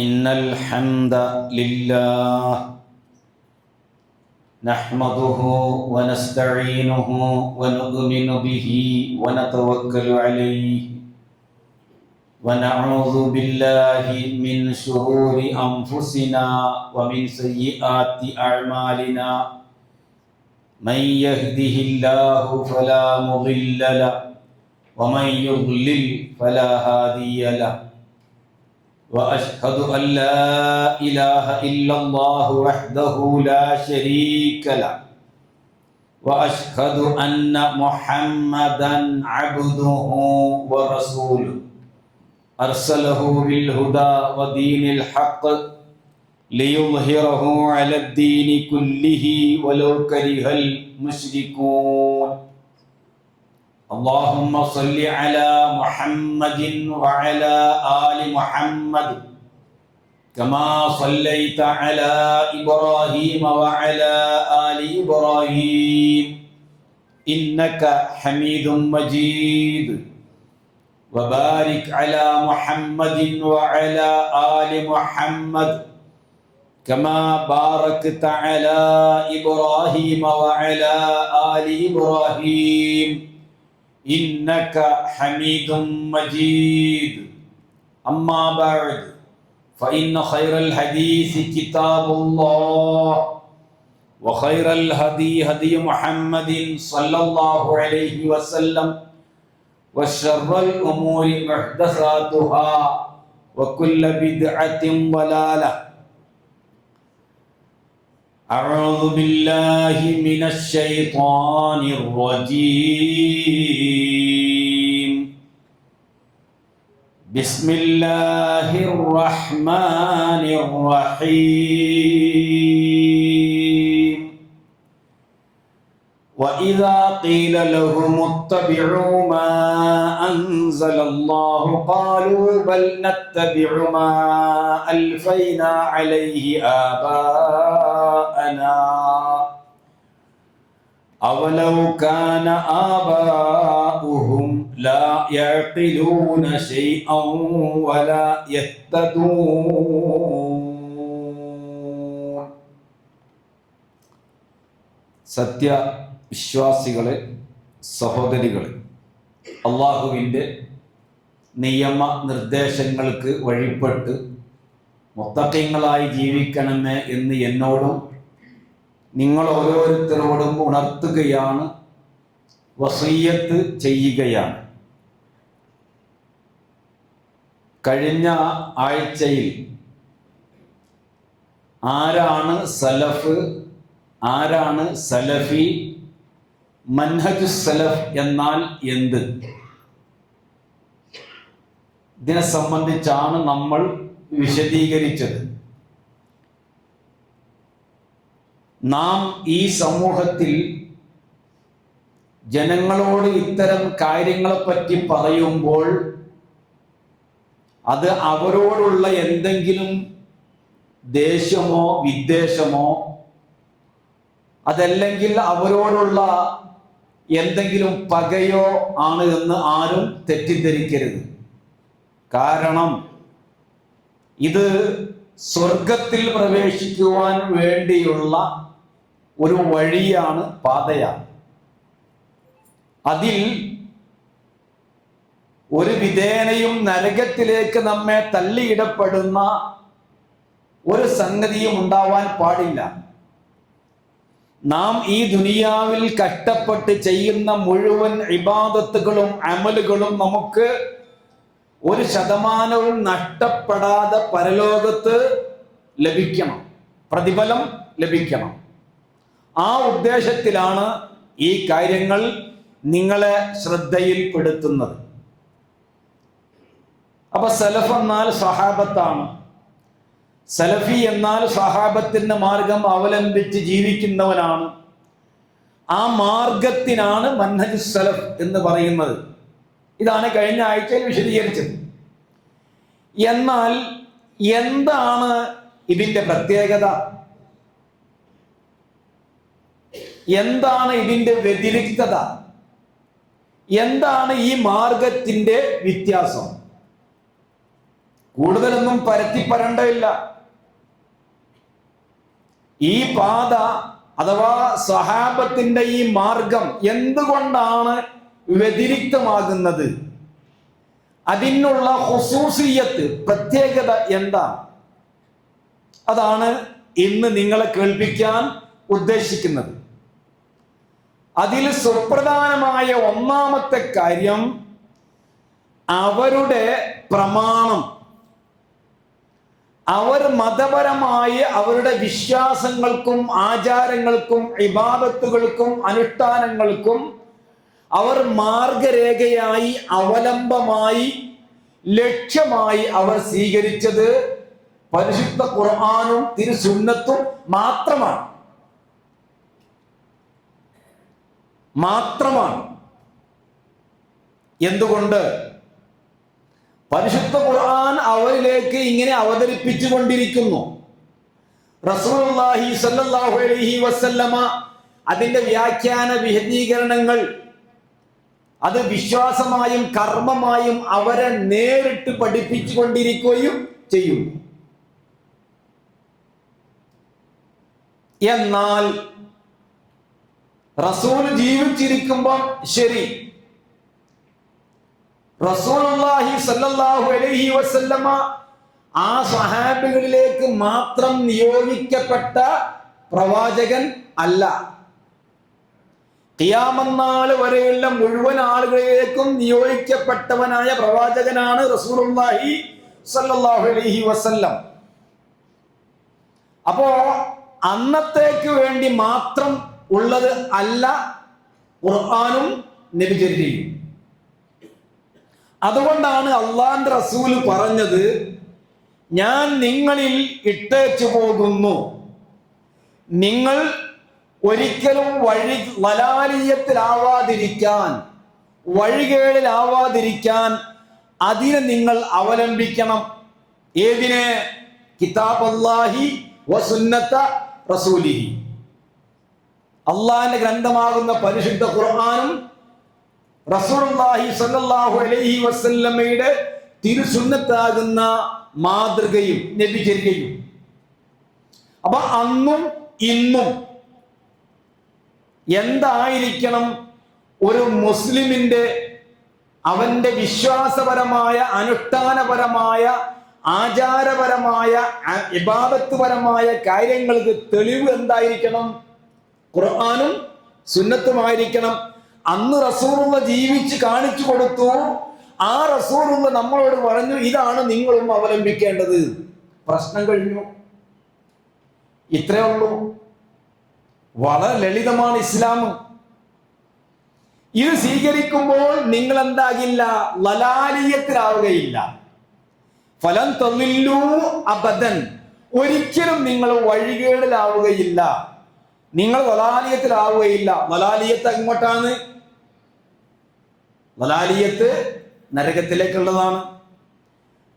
إن الحمد لله نحمده ونستعينه ونؤمن به ونتوكل عليه ونعوذ بالله من شرور أنفسنا ومن سيئات أعمالنا من يهده الله فلا مضل له ومن يضلل فلا هادي له وأشهد أن لا إله إلا الله وحده لا شريك له وأشهد أن محمدا عبده ورسوله أرسله بالهدى ودين الحق ليظهره على الدين كله ولو كره المشركون اللهم صل على محمد وعلى آل محمد كما صليت على إبراهيم وعلى آل إبراهيم إنك حميد مجيد وبارك على محمد وعلى آل محمد كما باركت على إبراهيم وعلى آل إبراهيم إنك حميد مجيد أما بعد فإن خير الحديث كتاب الله وخير الهدي هدي محمد صلى الله عليه وسلم وشر الأمور محدثاتها وكل بدعة ضلالة أعوذ بالله من الشيطان الرجيم بسم الله الرحمن الرحيم وإذا قيل لهم اتبعوا ما أنزل الله قالوا بل نتبع ما ألفينا عليه آباءنا أولو كان آباؤهم لا يعقلون شيئا ولا يهتدون സത്യ വിശ്വാസികളെ, സഹോദരികളെ, അള്ളാഹുവിൻ്റെ നിയമ നിർദ്ദേശങ്ങൾക്ക് വഴിപ്പെട്ട് മുത്തഖീങ്ങളായി ജീവിക്കണമേ എന്ന് എന്നോടും നിങ്ങൾ ഓരോരുത്തരോടും ഉണർത്തുകയാണ്, വസിയ്യത്ത് ചെയ്യുകയാണ്. കഴിഞ്ഞ ആഴ്ചയിൽ ആരാണ് സലഫ്, ആരാണ് സലഫി, മൻഹജു സലഫ് എന്നാൽ എന്ത്, ഇതിനെ സംബന്ധിച്ചാണ് നമ്മൾ വിശദീകരിച്ചത്. നാം ഈ സമൂഹത്തിൽ ജനങ്ങളോട് ഇത്തരം കാര്യങ്ങളെപ്പറ്റി പറയുമ്പോൾ അത് അവരോടുള്ള എന്തെങ്കിലും ദേഷ്യമോ വിദ്വേഷമോ അതല്ലെങ്കിൽ അവരോടുള്ള എന്തെങ്കിലും പകയോ ആണ് എന്ന് ആരും തെറ്റിദ്ധരിക്കരുത്. കാരണം ഇത് സ്വർഗത്തിൽ പ്രവേശിക്കുവാൻ വേണ്ടിയുള്ള ഒരു വഴിയാണ്, പാതയാണ്. അതിൽ ഒരു വിധേനയും നരകത്തിലേക്ക് നമ്മെ തള്ളിയിടപ്പെടുന്ന ഒരു സംഗതിയും ഉണ്ടാവാൻ പാടില്ല. നാം ഈ ദുനിയാവിൽ കഷ്ടപ്പെട്ട് ചെയ്യുന്ന മുഴുവൻ ഇബാദത്തുകളും അമലുകളും നമുക്ക് 1% നഷ്ടപ്പെടാതെ പരലോകത്ത് ലഭിക്കണം, പ്രതിഫലം ലഭിക്കണം. ആ ഉദ്ദേശത്തിലാണ് ഈ കാര്യങ്ങൾ നിങ്ങളെ ശ്രദ്ധയിൽപ്പെടുത്തുന്നത്. അപ്പൊ സലഫ് എന്നാൽ സഹാബത്താണ്. സലഫി എന്നാൽ സഹാബത്തിന്റെ മാർഗം അവലംബിച്ച് ജീവിക്കുന്നവനാണ്. ആ മാർഗത്തിനാണ് മൻഹജ് സലഫ് എന്ന് പറയുന്നത്. ഇതാണ് കഴിഞ്ഞ ആഴ്ചയിൽ വിശദീകരിച്ചത്. എന്നാൽ എന്താണ് ഇതിന്റെ പ്രത്യേകത? എന്താണ് ഇതിന്റെ വ്യതിരിക്തത? എന്താണ് ഈ മാർഗത്തിന്റെ വ്യത്യാസം? കൂടുതലൊന്നും പരത്തി പറയേണ്ടതില്ല. ഈ പാത അഥവാ സ്വഹാബത്തിന്റെ ഈ മാർഗം എന്തുകൊണ്ടാണ് വ്യതിരിക്തമാകുന്നത്? അതിനുള്ള ഖുസൂസിയത്ത്, പ്രത്യേകത എന്താണ്? അതാണ് ഇന്ന് നിങ്ങളെ കേൾപ്പിക്കാൻ ഉദ്ദേശിക്കുന്നത്. അതിൽ സുപ്രധാനമായ ഒന്നാമത്തെ കാര്യം അവരുടെ പ്രമാണം. അവർ മതപരമായി അവരുടെ വിശ്വാസങ്ങൾക്കും ആചാരങ്ങൾക്കും ഇബാദത്തുകൾക്കും അനുഷ്ഠാനങ്ങൾക്കും അവർ മാർഗരേഖയായി, അവലംബമായി, ലക്ഷ്യമായി അവർ സ്വീകരിച്ചത് പരിശുദ്ധ ഖുർആനും തിരുസുന്നത്തും മാത്രമാണ്. എന്തുകൊണ്ട്? പരിശുദ്ധ ഖുർആൻ അവരിലേക്ക് ഇങ്ങനെ അവതരിപ്പിച്ചു കൊണ്ടിരിക്കുന്നു. റസൂലുള്ളാഹി സ്വല്ലല്ലാഹു അലൈഹി വസല്ലമ അതിന്റെ വ്യാഖ്യാന വിശദീകരണങ്ങൾ അത് വിശ്വാസമായും കർമ്മമായും അവരെ നേരിട്ട് പഠിപ്പിച്ചു കൊണ്ടിരിക്കുകയും ചെയ്യും. എന്നാൽ റസൂൽ ജീവിച്ചിരിക്കുമ്പോൾ ശരി, റസൂലുള്ളാഹി സ്വല്ലല്ലാഹു അലൈഹി വസല്ലമ ആ സ്വഹാബികളിലേക്ക് മാത്രം നിയോഗിക്കപ്പെട്ട പ്രവാചകൻ അല്ല. ഖിയാമത്ത് നാൾ വരെയുള്ള മുഴുവൻ ആളുകളിലേക്കും നിയോഗിക്കപ്പെട്ടവനായ പ്രവാചകനാണ് റസൂലുള്ളാഹി സ്വല്ലല്ലാഹു അലൈഹി വസല്ലം. അപ്പോ അന്നത്തേക്ക് വേണ്ടി മാത്രം ഉള്ളത് അല്ല ഖുർആനും നബിചര്യയും. അതുകൊണ്ടാണ് അള്ളാഹുവിന്റെ റസൂൽ പറഞ്ഞത്, ഞാൻ നിങ്ങളിൽ ഇട്ടേച്ചു പോകുന്നു, നിങ്ങൾ ഒരിക്കലും വലാലിയത്തിലാവാതിരിക്കാൻ, വഴികേടിലാവാതിരിക്കാൻ അതിനെ നിങ്ങൾ അവലംബിക്കണം. ഏതിനെ? കിതാബ് അല്ലാഹി വസുന്നത റസൂലിഹി. അള്ളാഹിന്റെ ഗ്രന്ഥമാകുന്ന പരിശുദ്ധ ഖുർആനും റസൂലുള്ളാഹി സ്വല്ലല്ലാഹു അലൈഹി വസല്ലമയുടെ തിരുസുന്നത്താകുന്ന മാതൃകയും നബിചര്യയും. അപ്പൊ അന്നും ഇന്നും എന്തായിരിക്കണം ഒരു മുസ്ലിമിന്റെ അവന്റെ വിശ്വാസപരമായ, അനുഷ്ഠാനപരമായ, ആചാരപരമായ, ഇബാദത്തുപരമായ കാര്യങ്ങൾക്ക് തെളിവ് എന്തായിരിക്കണം? ഖുർആനും സുന്നത്തുമായിരിക്കണം. അന്ന് റസൂലുള്ള ജീവിച്ച് കാണിച്ചു കൊടുത്തു. ആ റസൂലുള്ള നമ്മളോട് പറഞ്ഞു, ഇതാണ് നിങ്ങളും അവലംബിക്കേണ്ടത്. പ്രശ്നം കഴിഞ്ഞു. ഇത്രേ ഉള്ളൂ. വളരെ ലളിതമാണ് ഇസ്ലാം. ഇത് സ്വീകരിക്കുമ്പോൾ നിങ്ങൾ എന്താകില്ല? ലലാലിയത്തിലാവുകയില്ല. ഫലൻ തളില്ലു അബദൻ. ഒരിക്കലും നിങ്ങൾ വഴികേടിലാവുകയില്ല, നിങ്ങൾ ലലാലിയത്തിലാവുകയില്ല. ലലാലിയത്ത് എങ്ങോട്ടാണ്? ലലാലിയത്ത് നരകത്തിലേക്കുള്ളതാണ്.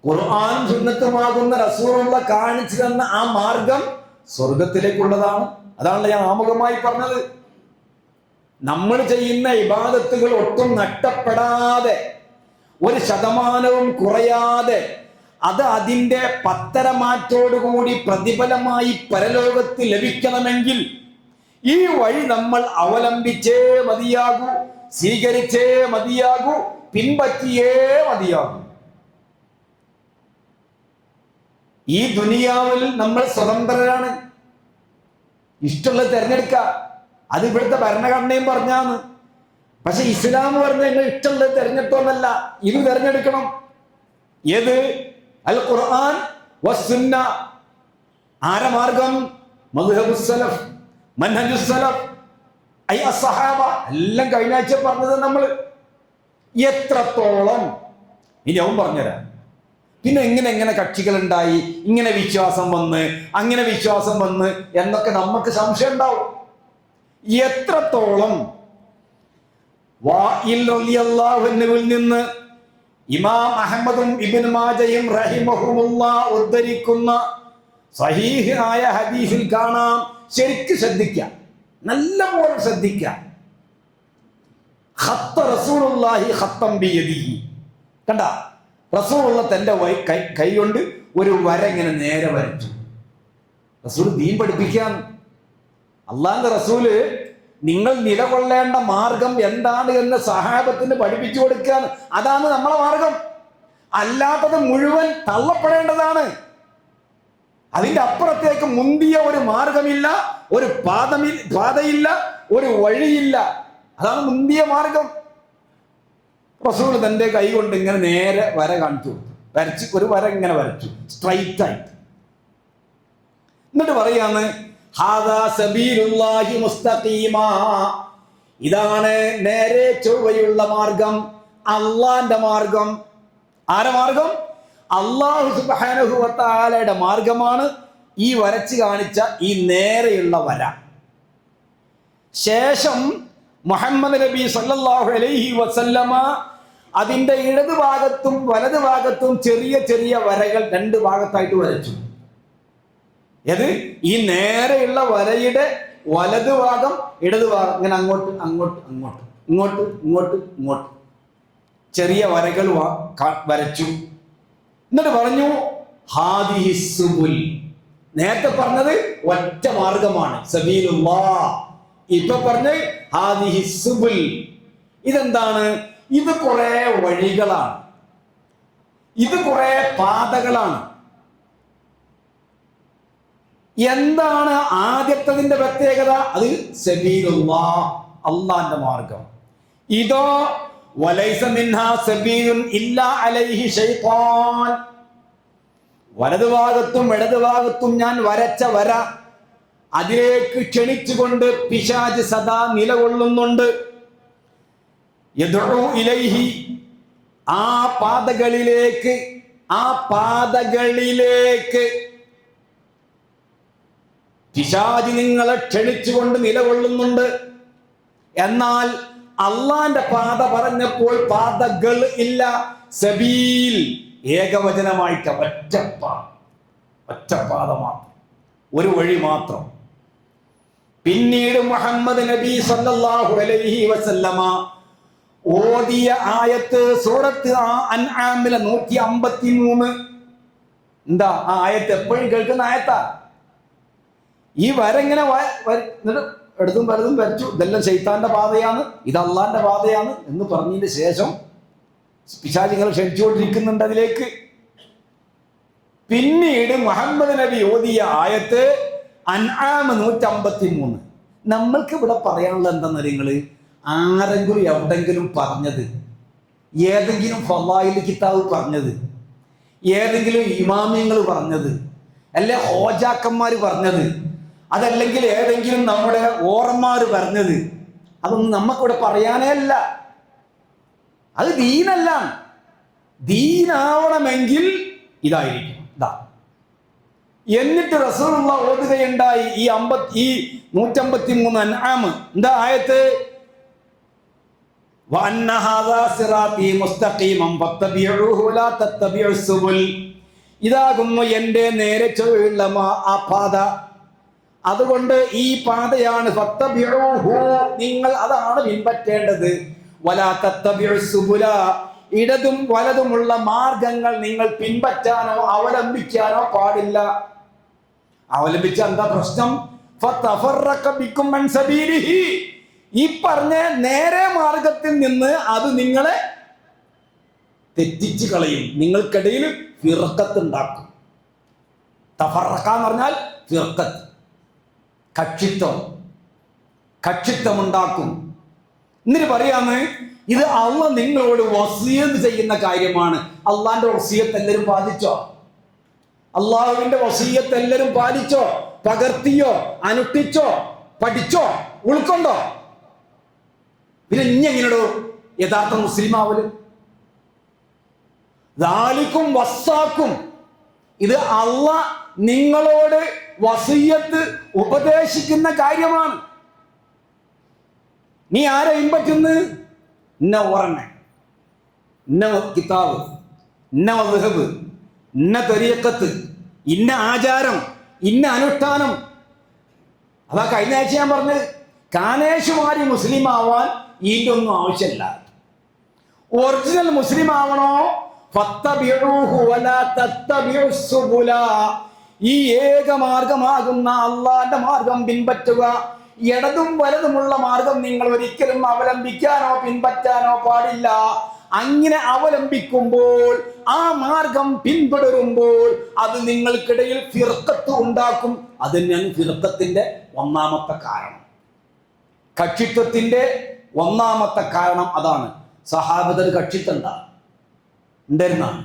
ഖുർആനും സുന്നത്തുമാകുന്ന റസൂലുള്ള കാണിച്ചു തന്ന ആ മാർഗം സ്വർഗത്തിലേക്കുള്ളതാണ്. അതാണ് ഞാൻ ആമുഖമായി പറഞ്ഞത്. നമ്മൾ ചെയ്യുന്ന ഇബാദത്തുകൾ ഒട്ടും നഷ്ടപ്പെടാതെ, ഒരു ശതമാനവും കുറയാതെ, അത് അതിന്റെ പത്തരമാറ്റോടുകൂടി പ്രതിഫലമായി പരലോകത്ത് ലഭിക്കണമെങ്കിൽ ഈ വഴി നമ്മൾ അവലംബിച്ചേ മതിയാകൂ, സ്വീകരിച്ചേ മതിയാകൂ, പിൻപറ്റിയേ മതിയാകൂ. ഈ ദുനിയാവിൽ നമ്മൾ സ്വതന്ത്രരാണ്. ഇഷ്ടമുള്ളത് തിരഞ്ഞെടുക്ക. അത് ഇവിടുത്തെ ഭരണഘടനയും പറഞ്ഞാണ്. പക്ഷെ ഇസ്ലാം പറഞ്ഞ നിങ്ങൾ ഇഷ്ടമുള്ളത് തിരഞ്ഞെടുത്തോന്നല്ല, ഇത് തിരഞ്ഞെടുക്കണം. ഏത്? അൽ ഖുർആൻ വസ്സുന്ന. ആര മാർഗം? മദ്ഹബുസ് സലഫ്, മൻഹജുസ് സലഫ്, അസ്സഹാബ. എല്ലാം കഴിഞ്ഞ ആഴ്ച പറഞ്ഞത് നമ്മൾ. എത്രത്തോളം ഇനി അവൻ പറഞ്ഞുതരാം. പിന്നെ എങ്ങനെ കക്ഷികൾ ഉണ്ടായി, ഇങ്ങനെ വിശ്വാസം വന്ന്, അങ്ങനെ വിശ്വാസം വന്ന് എന്നൊക്കെ നമുക്ക് സംശയം ഉണ്ടാവും. എത്രത്തോളം വാഇൽ റളിയല്ലാഹു അൻഹുവിൽ നിന്ന് ഇമാം അഹ്മദും ഇബ്നു മാജയും റഹിമഹുമുല്ലാഹ് ഉദ്ധരിക്കുന്ന സഹീഹായ ഹദീസിൽ കാണാം. ശരിക്ക് ശ്രദ്ധിക്കാം, നല്ലപോലെ ശ്രദ്ധിക്കാം. ഖത്ത റസൂലുള്ളാഹി ഖത്തം ബിയദിഹി. കണ്ട, റസൂലുള്ള തന്റെ കൈ കൊണ്ട് ഒരു വര ഇങ്ങനെ നേരെ വരച്ചു. റസൂൽ ദീൻ പഠിപ്പിക്കാൻ. അള്ളാന്റെ റസൂല് നിങ്ങൾ നിലകൊള്ളേണ്ട മാർഗം എന്താണ് എന്ന് സഹാബത്തിന് പഠിപ്പിച്ചു കൊടുക്കാൻ. അതാണ് നമ്മളെ മാർഗം. അല്ലാത്തത് മുഴുവൻ തള്ളപ്പെടേണ്ടതാണ്. അതിന്റെ അപ്പുറത്തേക്ക് മുന്തിയ ഒരു മാർഗമില്ല, ഒരു പാതയില്ല, ഒരു വഴിയില്ല. അതാണ് മുന്തിയ മാർഗം. റസൂൽ തന്റെ കൈ കൊണ്ട് ഇങ്ങനെ നേരെ വര കാണിച്ചു, വരച്ച് ഒരു വര ഇങ്ങനെ വരച്ചു, സ്ട്രൈറ്റ് ആയിട്ട്. എന്നിട്ട് പറയാണ് ഹാദാ സബീലുല്ലാഹി മുസ്തഖീമാ, ഇതാണ് നേരെ ചൊവ്വയുള്ള മാർഗം, അള്ളാന്റെ മാർഗം. ആരെ മാർഗം? അല്ലാഹു സുബ്ഹാനഹു വ തആലയുടെ മാർഗമാണ് ഈ വരച്ച് കാണിച്ച ഈ നേരെയുള്ള വര. ശേഷം മുഹമ്മദ് നബി സല്ലല്ലാഹു അലൈഹി വസല്ലമ അതിന്റെ ഇടതുഭാഗത്തും വലതുഭാഗത്തും ചെറിയ ചെറിയ വരകൾ രണ്ട് ഭാഗത്തായിട്ട് വരച്ചു. ഏത്? ഈ നേരെയുള്ള വരയുടെ വലതുഭാഗം ഇടതുഭാഗം ഇങ്ങനെ അങ്ങോട്ട് അങ്ങോട്ട് അങ്ങോട്ട് ഇങ്ങോട്ട് ഇങ്ങോട്ട് ഇങ്ങോട്ട് ചെറിയ വരകൾ വരച്ചു. എന്നിട്ട് പറഞ്ഞു ഹാദിഹി സുബുൽ. നേരത്തെ പറഞ്ഞത് ഒറ്റ മാർഗമാണ് സബീലുല്ലാഹ്. ഇപ്പൊ പറഞ്ഞ് ഹാദിഹി സുബുൽ. ഇതെന്താണ്? ഇത് കുറെ വഴികളാണ്, ഇത് കുറെ പാതകളാണ്. എന്താണ് ആദ്യത്തതിന്റെ പ്രത്യേകത? അത് സബീലുല്ലാഹ്, അള്ളാന്റെ മാർഗം. ഇതോ വലൈസ മിൻഹാ സബീലുൻ ഇല്ലാ അലൈഹി ശൈത്താൻ. വലതുഭാഗത്തും ഇടതുഭാഗത്തും ഞാൻ വരച്ച വര, അതിലേക്ക് ക്ഷണിച്ചുകൊണ്ട് പിശാച് സദാ നിലകൊള്ളുന്നുണ്ട്. യദ്ഉ ഇലൈഹി, ആ പാതകളിലേക്ക് പിശാച് നിങ്ങളെ ക്ഷണിച്ചുകൊണ്ട് നിലകൊള്ളുന്നുണ്ട്. എന്നാൽ അള്ളാന്റെ പാത പറഞ്ഞപ്പോൾ പാതകൾ ഇല്ല, സബീൽ ഏകവചനമായിട്ട് ഒറ്റപ്പാത മാത്രം, ഒരു വഴി മാത്രം. പിന്നീട് മുഹമ്മദ് നബി സല്ലല്ലാഹു അലൈഹി വസല്ലമ ഓതിയ ആയത്ത് സൂറത്ത് അൻആമിലെ 153. എന്താ ആ ആയത്ത്? എപ്പോഴും കേൾക്കുന്ന ആയത്താ. ഈ വരങ്ങനെ എടുത്തും പലതും വരച്ചു. ഇതെല്ലാം ശൈത്താന്റെ പാതയാണ്, ഇത് അള്ളാന്റെ പാതയാണ് എന്ന് പറഞ്ഞതിന് ശേഷം പിശാചുകൾ ക്ഷണിച്ചുകൊണ്ടിരിക്കുന്നുണ്ട് അതിലേക്ക്. പിന്നീട് മുഹമ്മദ് നബി ഓതിയ ആയത്ത് അൻആം 153. നമ്മൾക്ക് ഇവിടെ പറയാനുള്ളത് എന്താണെന്ന് നിങ്ങള് ആരെങ്കിലും എവിടെങ്കിലും പറഞ്ഞത്, ഏതെങ്കിലും ഫളായിൽ കിതാബ് പറഞ്ഞത്, ഏതെങ്കിലും ഇമാമിയങ്ങൾ പറഞ്ഞത്, അല്ലെ ഹോജാക്കന്മാർ പറഞ്ഞത്, അതല്ലെങ്കിൽ ഏതെങ്കിലും നമ്മുടെ ഓറന്മാർ പറഞ്ഞത്, അതൊന്നും നമുക്കിവിടെ പറയാനേ അല്ല. അത് ദീനല്ല. ദീനാവണമെങ്കിൽ ഇതായിരിക്കും. എന്നിട്ട് റസൂലുള്ള ഓതുകയുണ്ടായി ഈ 153 അൻആം. എന്താ ആയത്ത്? വഅന്ന ഹാദാ സിറാത്തി മുസ്തഖീമൻ ഫത്തബിഊഹു വലാ തത്തബിഉസ് സുബുൽ. ഇതാകുന്നു എൻ്റെ നേരെ ചൊവ്വയുള്ള ആ പാത, അതുകൊണ്ട് ഈ പാതയാണ് ഫത്തബിഊഹു, നിങ്ങൾ അതാണ് പിൻപറ്റേണ്ടത്. വലാ തത്തബിഉസ് സുബുല, ഇടതും വലതുമുള്ള മാർഗങ്ങൾ നിങ്ങൾ പിൻപറ്റാനോ അവലംബിക്കാനോ പാടില്ല. അവലംബിച്ച എന്താ പ്രശ്നം? ഫതഫറഖ ബികും അൻ സബീലിഹി, ഈ പറഞ്ഞ നേരെ മാർഗത്തിൽ നിന്ന് അത് നിങ്ങളെ തെറ്റിച്ച് കളയും, നിങ്ങൾക്കിടയിൽ ഫിർഖത്ത് ഉണ്ടാക്കും. തഫറഖ എന്ന് പറഞ്ഞാൽ ഫിർഖത്ത്, കക്ഷിത്വം ഉണ്ടാക്കും. എന്നിട്ട് പറയാന്ന് ഇത് അള്ളാഹ് നിങ്ങളോട് വസിയത്ത് ചെയ്യുന്ന കാര്യമാണ്. അള്ളാന്റെ വസിയത്ത് എല്ലാവരും പാലിച്ചോ? അള്ളാഹുവിന്റെ വസിയത്ത് എല്ലാവരും പാലിച്ചോ? പകർത്തിയോ? അനുഷ്ഠിച്ചോ? പഠിച്ചോ? ഉൾക്കൊണ്ടോ? പിന്നെ ഇനി എങ്ങനെയോ യഥാർത്ഥ മുസ്ലിം ആവല്? ദാലിക്കും വസാക്കും, ഇത് അള്ളാഹ് നിങ്ങളോട് വസിയത്ത് ഉപദേശിക്കുന്ന കാര്യമാണ്. നീ ആരെ പിൻപറ്റുന്നു? ഇന്ന ഓറണ്ണ, ഇന്ന കിതാബ്, ഇന്ന മദ്ഹബ്, ഇന്ന തരീഖത്ത്, ഇന്ന ആചാരം, ഇന്ന അനുഷ്ഠാനം. അതാ കഴിഞ്ഞ ആഴ്ച ഞാൻ പറഞ്ഞത്, കാനേഷുമാരി മുസ്ലിം ആവാൻ ഇതിൻ്റെ ഒന്നും ആവശ്യമില്ല. ഒറിജിനൽ മുസ്ലിം ആവണോ, ഫത്തബിഊഹു വലാ തത്തബിഉസ് സുബുല. ഈ ഏകമാർഗമാകുന്ന അള്ളാന്റെ മാർഗം പിൻപറ്റുക. ഇടതും വലതുമുള്ള മാർഗം നിങ്ങൾ ഒരിക്കലും അവലംബിക്കാനോ പിൻപറ്റാനോ പാടില്ല. അങ്ങനെ അവലംബിക്കുമ്പോൾ, ആ മാർഗം പിന്തുടരുമ്പോൾ അത് നിങ്ങൾക്കിടയിൽ ഫിർഖത്ത് ഉണ്ടാക്കും. അത് തന്നെയാണ് ഫിർഖത്തിന്റെ ഒന്നാമത്തെ കാരണം, കക്ഷിത്വത്തിന്റെ ഒന്നാമത്തെ കാരണം അതാണ്. സഹാബത്തിൽ കക്ഷിത്വം ഉണ്ടായിരുന്നാണ്.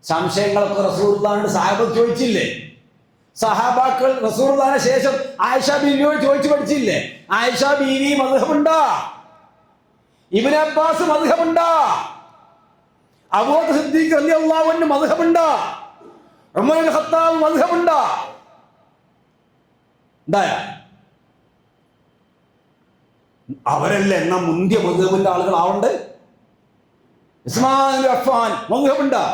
സംശയങ്ങളൊക്കെ റസൂലുള്ളാഹിയോട് സഹാബത്ത് ചോദിച്ചില്ലേ? സഹാബാക്കൾ റസൂലുള്ളാഹിന് ശേഷം ആയിഷ ബീവിയോട് ചോദിച്ചു പഠിച്ചില്ലേ? ആയിഷ ബീവി മദ്ഹബുണ്ടാ? Ibn Abbas മദ്ഹബുണ്ടാ? അബൂബക്കർ സിദ്ദീഖ് റളിയല്ലാഹു അൻഹു മദ്ഹബുണ്ടാ? ഉമർ ഇബ്നുൽ ഖത്താബ് മദ്ഹബുണ്ടാ? ഉണ്ടായ അവരല്ലേ എന്നാ മുന്തിയ മദ്ഹബിന്റെ ആളുകൾ ആവണ്ട്. ഉസ്മാൻ അഫ്ഫാൻ മദ്ഹബുണ്ടാ?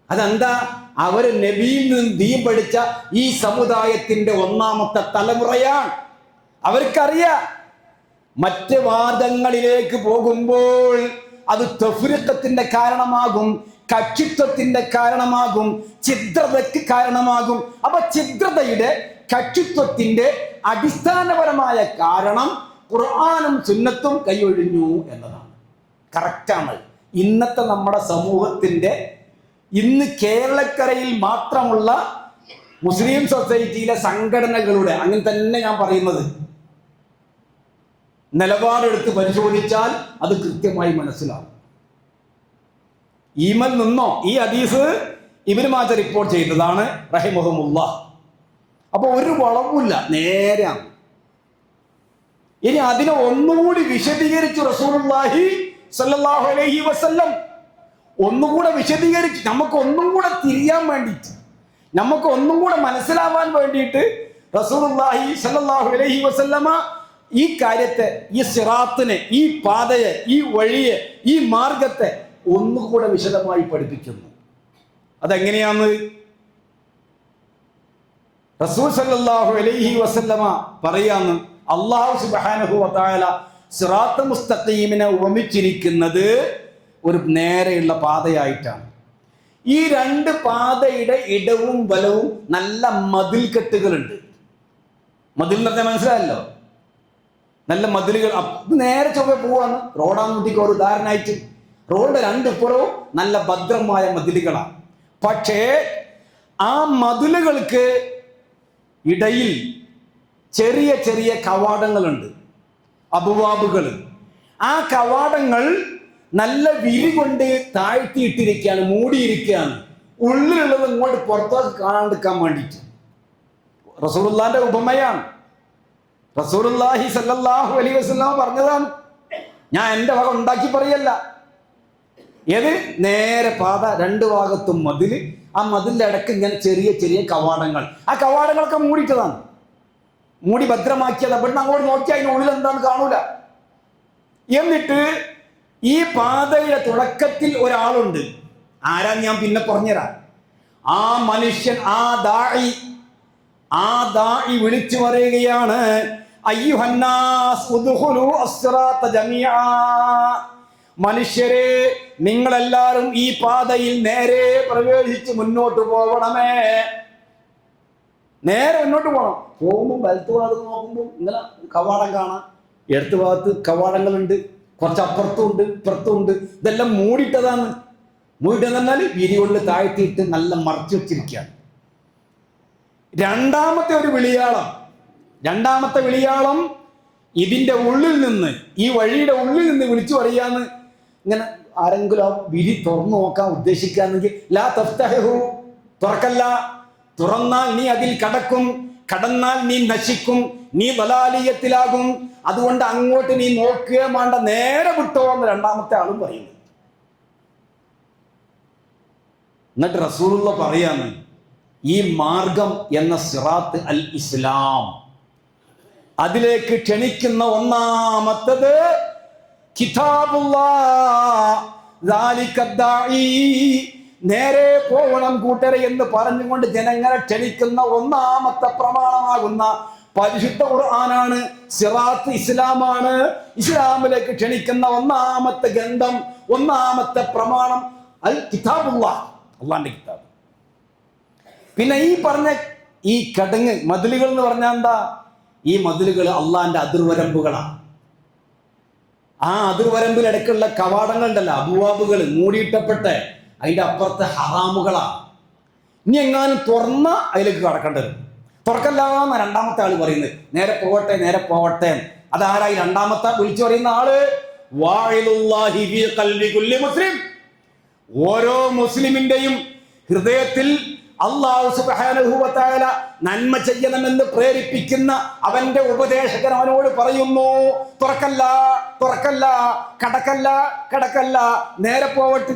അതെന്താ? അവര് നബിയിൽ നിന്ന് ദീൻ പഠിച്ച ഈ സമുദായത്തിന്റെ ഒന്നാമത്തെ തലമുറയാണ്. അവർക്കറിയാം മറ്റ് വാദങ്ങളിലേക്ക് പോകുമ്പോൾ അത് തഫ്രീഖത്തിന്റെ കാരണമാകും, കക്ഷിത്വത്തിന്റെ കാരണമാകും, ഛിദ്രതയ്ക്ക് കാരണമാകും. അപ്പൊ ഛിദ്രതയുടെ, കക്ഷിത്വത്തിന്റെ അടിസ്ഥാനപരമായ കാരണം ഖുർആനും സുന്നത്തും കൈയൊഴിഞ്ഞു എന്നതാണ്. കറക്റ്റാണ്. ഇന്നത്തെ നമ്മുടെ സമൂഹത്തിന്റെ, ഇന്ന് കേരളക്കരയിൽ മാത്രമുള്ള മുസ്ലിം സൊസൈറ്റിയിലെ സംഘടനകളുടെ, അങ്ങനെ തന്നെ ഞാൻ പറയുന്നത്, നിലപാടെടുത്ത് പരിശോധിച്ചാൽ അത് കൃത്യമായി മനസ്സിലാവും. ഈമൽ നിന്നോ ഈ ഹദീസ് ഇബ്നു മാജ റിപ്പോർട്ട് ചെയ്തതാണ് റഹിമഹുമുല്ലാഹ്. അപ്പൊ ഒരു വളവുമില്ല, നേരെയാണ്. ഇനി അതിനെ ഒന്നുകൂടി വിശദീകരിച്ചു റസൂലുള്ളാഹി സ്വല്ലല്ലാഹു അലൈഹി വസല്ലം. ഒന്നുകൂടെ വിശദീകരിച്ച് നമുക്ക് ഒന്നും കൂടെ തിരിയാൻ വേണ്ടിയിട്ട്, നമുക്ക് ഒന്നും കൂടെ മനസ്സിലാവാൻ വേണ്ടിയിട്ട് റസൂലുള്ളാഹി സ്വല്ലല്ലാഹു അലൈഹി വസല്ലമ ഈ കാര്യത്തെ, ഈ സിറാത്തിനെ, ഈ പാതയെ, ഈ വഴിയെ, ഈ മാർഗത്തെ ഒന്നുകൂടെ വിശദമായി പഠിപ്പിക്കുന്നു. അതെങ്ങനെയാന്ന് റസൂൽ സല്ലല്ലാഹു അലൈഹി വസല്ലമ പറയാന്ന്, അല്ലാഹു സുബ്ഹാനഹു വ തആല സിറാത്ത് മുസ്തഖീമിനെ ഉപമിച്ചിരിക്കുന്നത് ഒരു നേരെയുള്ള പാതയായിട്ടാണ്. ഈ രണ്ട് പാതയുടെ ഇടവും വലവും നല്ല മതിൽ കെട്ടുകളുണ്ട്. മതിൽ എന്ന് പറഞ്ഞാൽ മനസ്സിലായല്ലോ, നല്ല മതിലുകൾ. നേരെ ചൊവ്വ പോവാണ്. റോഡാന്ന് കുട്ടിക്ക് ഒരു ഉദാഹരണമായിട്ട്, റോഡിന്റെ രണ്ടിപ്പുറവും നല്ല ഭദ്രമായ മതിലുകളാണ്. പക്ഷേ ആ മതിലുകൾക്ക് ഇടയിൽ ചെറിയ ചെറിയ കവാടങ്ങളുണ്ട്, അബുവാബുകൾ. ആ കവാടങ്ങൾ നല്ല വിരി കൊണ്ട് താഴ്ത്തിയിട്ടിരിക്കുകയാണ്, മൂടിയിരിക്കുകയാണ്, ഉള്ളിലുള്ളത് ഇങ്ങോട്ട് പുറത്തേക്ക് കാണാണ്ടിരിക്കാൻ വേണ്ടിയിട്ട്. റസൂലുള്ളാഹിന്റെ ഉപമയാണ്. റസൂലുള്ളാഹി സല്ലല്ലാഹു അലൈഹി വസല്ലം പറഞ്ഞതാണ്. ഞാൻ എൻ്റെ വക ഉണ്ടാക്കി പറയല്ല. ഏത്? നേരെ പാത, രണ്ട് ഭാഗത്തും മതിൽ. ആ മതിലിന്റെ ഇടയ്ക്ക് ഇങ്ങനെ ചെറിയ ചെറിയ കവാടങ്ങൾ. ആ കവാടങ്ങളൊക്കെ മൂടിയിട്ടതാണ്, മൂടി ഭദ്രമാക്കിയത്. അവിടുന്ന് അങ്ങോട്ട് നോക്കിയാൽ അതിനുള്ളിൽ എന്താണെന്ന് കാണൂല. എന്നിട്ട് ഈ പാതയുടെ തുടക്കത്തിൽ ഒരാളുണ്ട്. ആരാ ഞാൻ പിന്നെ പറഞ്ഞുതരാം. ആ മനുഷ്യൻ, ആ ദാഇ വിളിച്ചു പറയുകയാണ്, അയ്യുഹന്നാസ് ഉദ്ഖുലൂ അസ്സിറാത്ത ജമീഅ. മനുഷ്യരെ, നിങ്ങളെല്ലാവരും ഈ പാതയിൽ നേരെ പ്രവേശിച്ച് മുന്നോട്ട് പോകണമേ. നേരെ മുന്നോട്ട് പോകണം. പോകുമ്പോൾ വലത്ത് ഭാഗത്ത് നോക്കുമ്പോൾ ഇങ്ങനെ കവാടം കാണാം. ഇടത്ത് ഭാഗത്ത് കവാടങ്ങളുണ്ട്, കുറച്ച് അപ്പുറത്തും ഉണ്ട്, ഇപ്പുറത്തും ഉണ്ട്. ഇതെല്ലാം മൂടിയിട്ടതാണ്. മൂടിയിട്ടെന്ന് പറഞ്ഞാൽ വിരി കൊണ്ട് താഴ്ത്തിയിട്ട് നല്ല മറച്ചു വെച്ചിരിക്കുകയാണ്. രണ്ടാമത്തെ വിളിയാളം ഇതിന്റെ ഉള്ളിൽ നിന്ന്, ഈ വഴിയുടെ ഉള്ളിൽ നിന്ന് വിളിച്ചു പറയാന്ന്. ഇങ്ങനെ ആരെങ്കിലും ആ വിരി തുറന്നു നോക്കാൻ ഉദ്ദേശിക്കാന്നെങ്കിൽ, ലാ തഫ്തഹു, തുറക്കല്ല. തുറന്നാൽ നീ അതിൽ കടക്കും, കടന്നാൽ നീ നശിക്കും, നീ ദലാലിയത്തിലാകും. അതുകൊണ്ട് അങ്ങോട്ട് നീ നോക്കുക വേണ്ട, നേരെ വിട്ടോ എന്ന് രണ്ടാമത്തെ ആളും പറയുന്നു. എന്നിട്ട് റസൂലുള്ള പറയാന്ന്, ഈ മാർഗം എന്ന സിറാത്ത് അൽ ഇസ്ലാം, അതിലേക്ക് ക്ഷണിക്കുന്ന ഒന്നാമത്തത് കിതാബുല്ലാഹ്, ദാലിക ദാഇ, നേരെ പോകണം കൂട്ടരെ എന്ന് പറഞ്ഞുകൊണ്ട് ജനങ്ങളെ ക്ഷണിക്കുന്ന ഒന്നാമത്തെ പ്രമാണമാകുന്ന പരിശുദ്ധ ഖുർആനാണ്. സിറാത്ത് ഇസ്ലാമാണ്. ഇസ്ലാമിലേക്ക് ക്ഷണിക്കുന്ന ഒന്നാമത്തെ ഗ്രന്ഥം, ഒന്നാമത്തെ പ്രമാണം അൽ കിതാബുല്ലാഹ്, അള്ളാന്റെ കിതാബ്. പിന്നെ ഈ പറഞ്ഞ ഈ കടങ്ങ് മതിലുകൾ എന്ന് പറഞ്ഞാൽ എന്താ? ഈ മതിലുകൾ അള്ളാന്റെ അതിർവരമ്പുകളാണ്. ആ അതിർവരമ്പിലിടക്കുള്ള കവാടങ്ങളുണ്ടല്ലോ, അബുവാബുകൾ, മൂടിയിട്ടപ്പെട്ട് അതിന്റെ അപ്പുറത്തെ ഹറാമുകളാണ്. ഇനി എങ്ങാനും തുറന്ന അതിലേക്ക് കടക്കേണ്ടത്. തുറക്കല്ലാന്ന രണ്ടാമത്തെ ആള് പറയുന്നത്. നേരെ പോവട്ടെ, നേരെ പോവട്ടെ. അതാരായി രണ്ടാമത്തെ വിളിച്ചു പറയുന്ന ആള്? വാഇലുല്ലാഹി ഫീ ഖൽബി കുല്ലി മുസ്ലിം. ഓരോ മുസ്ലിമിന്റെയും ഹൃദയത്തിൽ അല്ലാഹു സുബ്ഹാനഹു വ തആല നന്മ ചെയ്യണമെന്ന് പ്രേരിപ്പിക്കുന്ന അവന്റെ ഉപദേശകൻ അവനോട് പറയുന്നു, തുറക്കല്ല, തുറക്കല്ല, കടക്കല്ല, കടക്കല്ല, നേരെ പോവട്ടെ.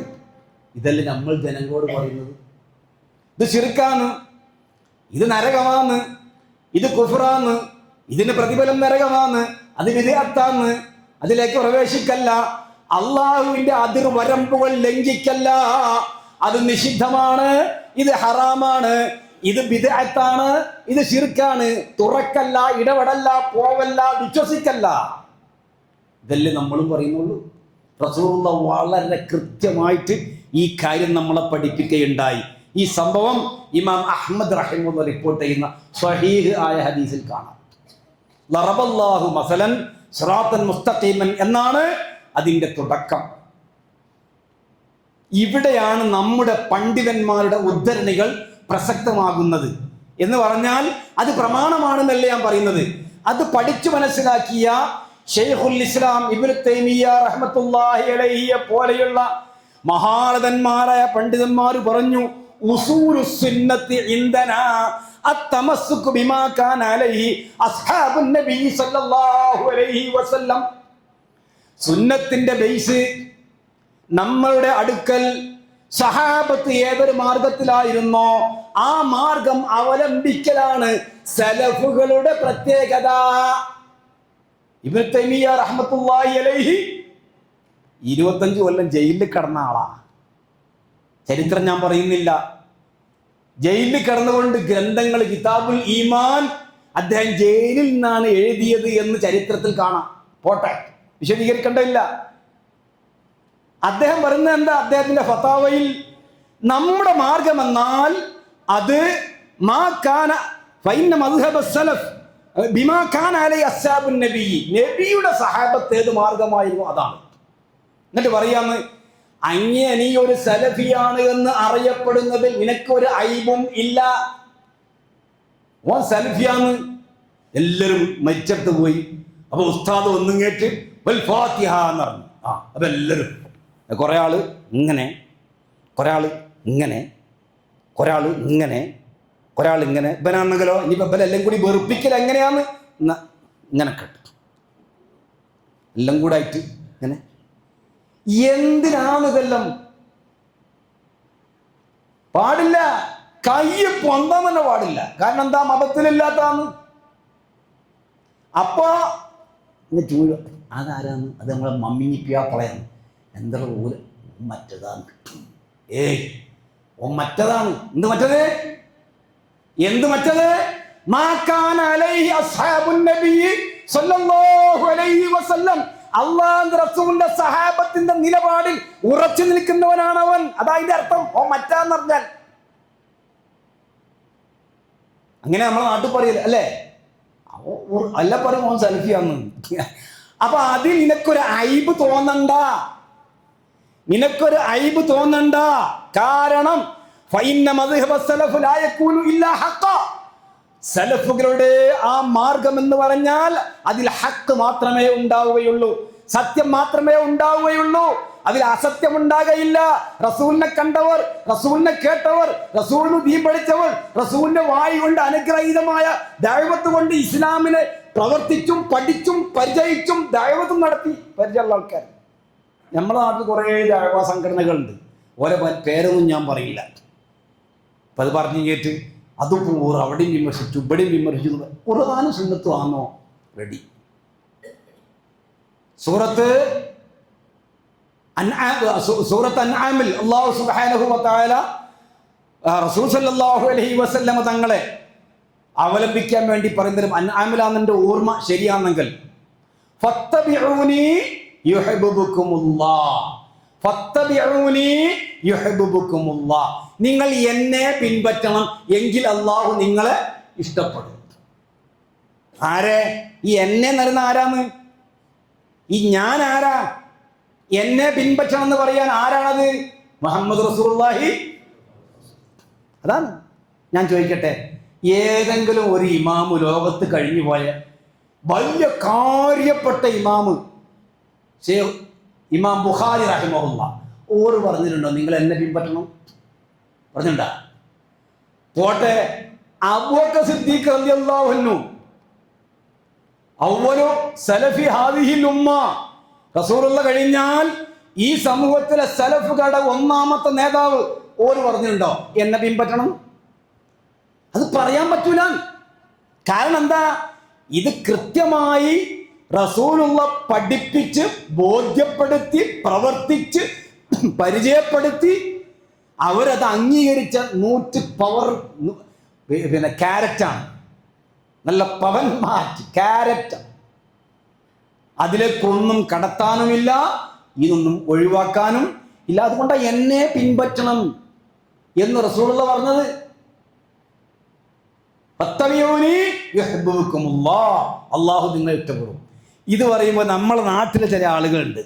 ഇതല്ലേ നമ്മൾ ജനങ്ങളോട് പറയുന്നത്? ഇത് ശിർക്കാണ്, ഇത് നരകമാണ്, ഇത് കുഫ്റാണ്, ഇതിന് പ്രതിഫലം നരകമാണ്, അത് വിദഅത്താണ്, അതിലേക്ക് പ്രവേശിക്കല്ല, അള്ളാഹുവിന്റെ അതിർവരമ്പുകൾ ലംഘിക്കല്ല, അത് നിഷിദ്ധമാണ്, ഇത് ഹറാമാണ്, ഇത് ബിദ്അത്താണ്, ഇത് ശിർക്കാണ്, തുറക്കല്ല, ഇടപെടല്ല, പോവല്ല, വിശ്വസിക്കല്ല. ഇതല്ലേ നമ്മളും പറയുന്നുള്ളൂ. റസൂലുള്ളാഹി വളരെ കൃത്യമായിട്ട് ഈ കാര്യം നമ്മളെ പഠിപ്പിക്കുകയുണ്ടായി. ഈ സംഭവം ഇമാം അഹ്മദ് റഹിമഹുല്ലാഹ് റിപ്പോർട്ട് ചെയ്യുന്ന സ്വഹീഹ് ആയ ഹദീസിൽ കാണാം. ലറബല്ലാഹു മസലൻ സിറാത്തൻ മുസ്തഖീമൻ എന്നാണ് അതിന്റെ തുടക്കം. ഇവിടെയാണ് നമ്മുടെ പണ്ഡിതന്മാരുടെ ഉദ്ധരണികൾ പ്രസക്തമാകുന്നത്. എന്ന് പറഞ്ഞാൽ അത് പ്രമാണമാണെന്നല്ല ഞാൻ പറയുന്നത്. അത് പഠിച്ചു മനസ്സിലാക്കിയ ശൈഖുൽ ഇസ്ലാം ഇബ്നു തൈമിയ്യ റഹ്മത്തുള്ളാഹി അലൈഹിയെ പോലെയുള്ള മഹാരഥന്മാരായ പണ്ഡിതന്മാർ പറഞ്ഞു, ഉസൂലുസ് സുന്നത്തി ഇൻദനാ അത്തമസ്സുകു ബിമാ കാന അലൈഹി അസ്ഹാബുൻ നബി സല്ലല്ലാഹു അലൈഹി വസല്ലം. സുന്നത്തിന്റെ ബേസ് നമ്മളുടെ അടുക്കൽ സഹാബത്ത് ഏതൊരു മാർഗത്തിലായിരുന്നോ ആ മാർഗം അവലംബിക്കലാണ് സലഫുകളുടെ പ്രത്യേകത. ഇബ്നു തൈമിയ്യ റഹ്മത്തുള്ളാഹി അലൈഹി 25 കൊല്ലം ജയിലിൽ കിടന്ന ആളാ. ചരിത്രം ഞാൻ പറയുന്നില്ല. ജയിലിൽ കിടന്നുകൊണ്ട് ഗ്രന്ഥങ്ങൾ, കിതാബുൽ ഈമാൻ അദ്ദേഹം ജയിലിൽ നിന്നാണ് എഴുതിയത് എന്ന് ചരിത്രത്തിൽ കാണാം. പോട്ടെ, വിശദീകരിക്കേണ്ടതില്ല. അദ്ദേഹം പറയുന്നത് എന്താ? അദ്ദേഹത്തിന്റെ ഫതാവയിൽ നമ്മുടെ മാർഗം എന്നാൽ അത് മാ കാന ഫൈന മദ്ഹബ സലഫ് ബിമാ കാന അലൈഹി അസ്ഹാബുൻ നബി, നബിയുടെ സഹാബത്ത് ഏത് മാർഗമായിരുന്നു അതാണ്. എന്നിട്ട് പറയാന്ന്, അങ്ങേ നീ ഒരു സലഫിയാണ് എന്ന് അറിയപ്പെടുന്നതിൽ നിനക്കൊരു ഐബും ഇല്ല. ഓൻ സലഫിയാന്ന് എല്ലാവരും മരിച്ചിട്ട് പോയി. അപ്പൊ ഉസ്താദ് ഒന്നും കേട്ട് വൽ ഫാത്തിഹ എന്ന് പറഞ്ഞു. അപ്പൊ എല്ലാവരും, കുറെ ആള് ഇങ്ങനെ, കുറെ ആള് ഇങ്ങനെ, കുറെ ആള് ഇങ്ങനെ, കുറെ ആൾ ഇങ്ങനെ. ഇവനാണെങ്കിലോ ഇനിയിപ്പോ ഇവരെല്ലാം കൂടി വെറുപ്പിക്കൽ എങ്ങനെയാന്ന് ഇങ്ങനെ കേട്ടു, എല്ലാം കൂടെ ആയിട്ട് ഇങ്ങനെ. എന്തിനാണ് ഇതെല്ലാം? പാടില്ല. കൈ പൊന്താൻ തന്നെ പാടില്ല. കാരണം എന്താ? മതത്തിലില്ലാത്താന്ന്. അപ്പൊ ചൂഴ അതാരാന്ന്? അത് നമ്മളെ മമ്മിപ്പിയാ കളയാന്ന്. എന്താ പോലെ മറ്റേതാണ്. ഏയ് ഓ മറ്റേതാണ്. എന്ത് മറ്റത്? എന്ത് മറ്റത്? മാകാന അലൈഹി അസ്ഹാബുൻ നബി സല്ലല്ലാഹു അലൈഹി വസല്ലം, അല്ലാഹുവിന്റെ റസൂലിന്റെ സഹാബത്തിന്റെ നിലപാടിൽ ഉറച്ചു നിൽക്കുന്നവനാണ് അവൻ. അതായത് അർത്ഥം. ഓ മറ്റാന്ന് പറഞ്ഞാൽ അങ്ങനെ നമ്മളെ നാട്ടിൽ പറയില്ല അല്ലേ? അല്ല പറയും ഓൻ സലഫിയാന്ന്. അപ്പൊ അതിൽ നിനക്കൊരു ഐബ് തോന്നണ്ട, നിനക്കൊരു ഐബ് തോന്നണ്ട. കാരണം ഫഇന്ന മദ്ഹബ സലഫ് ലാ യകൂനു ഇല്ലാ ഹഖ, സലഫുകളുടെ ആ മാർഗം എന്ന് പറഞ്ഞാൽ അതിൽ ഹക്ക് മാത്രമേ ഉണ്ടാവുകയുള്ളൂ, സത്യം മാത്രമേ ഉണ്ടാവുകയുള്ളൂ. അതിൽ അസത്യം ഉണ്ടാകയില്ല. റസൂലിനെ കണ്ടവർ, റസൂലിനെ കേട്ടവർ, റസൂലിന് ദീൻ പഠിച്ചവർ, റസൂലിന്റെ വായു കൊണ്ട് അനുഗ്രഹീതമായ ദഅവത്ത് കൊണ്ട് ഇസ്ലാമിനെ പ്രവർത്തിച്ചും പഠിച്ചും പരിചയിച്ചും ദഅവത്തും നടത്തി പരിചയമുള്ള ആൾക്കാർ. നമ്മുടെ നാട്ടിൽ കുറേ ദഅവ സംഘടനകളുണ്ട്. ഓരോ പേരൊന്നും ഞാൻ പറയില്ല. അപ്പം അത് പറഞ്ഞു കേട്ട് അത് പൂർ അവിടെയും വിമർശിച്ചു ഇവിടെയും വിമർശിച്ചു. ഖുർആനും സുന്നത്തും ആണോ? റെഡി. സൂറത്ത് അൻആമിൽ അല്ലാഹു സുബ്ഹാനഹു വ തആല റസൂൽ സല്ലല്ലാഹു അലൈഹി വസല്ലം തങ്ങളെ അവലംബിക്കാൻ വേണ്ടി പറയുന്നതിലും അൻആമിലാണെന്റെ ഓർമ്മ ശരിയാണെങ്കിൽ ഫത്തബിഊനി യുഹിബ്ബുകുമുല്ലാഹ് ഫത്തബിഊനി യുഹിബ്ബുകുമുല്ലാഹ്. നിങ്ങൾ എന്നെ പിൻപറ്റണം, എങ്കിൽ അള്ളാഹു നിങ്ങളെ ഇഷ്ടപ്പെടും. ആരെ? ഈ എന്നെ നിറയുന്ന ആരാന്ന്? ഈ ഞാൻ ആരാ? എന്നെ പിൻപറ്റണം എന്ന് പറയാൻ ആരാണത്? മുഹമ്മദ് റസൂലുള്ളാഹി. അതാണ്. ഞാൻ ചോദിക്കട്ടെ, ഏതെങ്കിലും ഒരു ഇമാമ് ലോകത്ത് കഴിഞ്ഞു പോയ വലിയ കാര്യപ്പെട്ട ഇമാമ് ഇമാം ബുഖാരി റഹിമഹുല്ലാഹ് ഓറ് പറഞ്ഞിട്ടുണ്ടോ നിങ്ങൾ എന്നെ പിൻപറ്റണം? പറഞ്ഞിട്ടുണ്ടാ? പോട്ടെ, അബൂബക്കർ സിദ്ദീഖ് റളിയല്ലാഹു അൻഹു അവ്വലു സലഫി ഹാദിഹിൽ ഉമ്മ, റസൂലുള്ള കഴിഞ്ഞാൽ ഈ സമൂഹത്തിലെ സലഫുകളുടെ ഒന്നാമത്തെ നേതാവ് ഓര് പറഞ്ഞിട്ടുണ്ടോ എന്നെ പിൻപറ്റണം? അത് പറയാൻ പറ്റൂല. കാരണം എന്താ? ഇത് കൃത്യമായി റസൂലുള്ള പഠിപ്പിച്ച് ബോധ്യപ്പെടുത്തി പ്രവർത്തിച്ച് പരിചയപ്പെടുത്തി അവരത് അംഗീകരിച്ച 100 പവർ ക്യാരറ്റാണ്. നല്ല പവൻ മാറ്റി ക്യാരറ്റ്. അതിലേക്കൊന്നും കടത്താനുമില്ല, ഇതൊന്നും ഒഴിവാക്കാനും ഇല്ല. അതുകൊണ്ട് എന്നെ പിൻപറ്റണം എന്ന് റസൂലുള്ള പറഞ്ഞത്. അള്ളാഹു നിങ്ങൾ ഇഷ്ടപ്പെടും. ഇത് പറയുമ്പോൾ നമ്മളെ നാട്ടിലെ ചില ആളുകളുണ്ട്,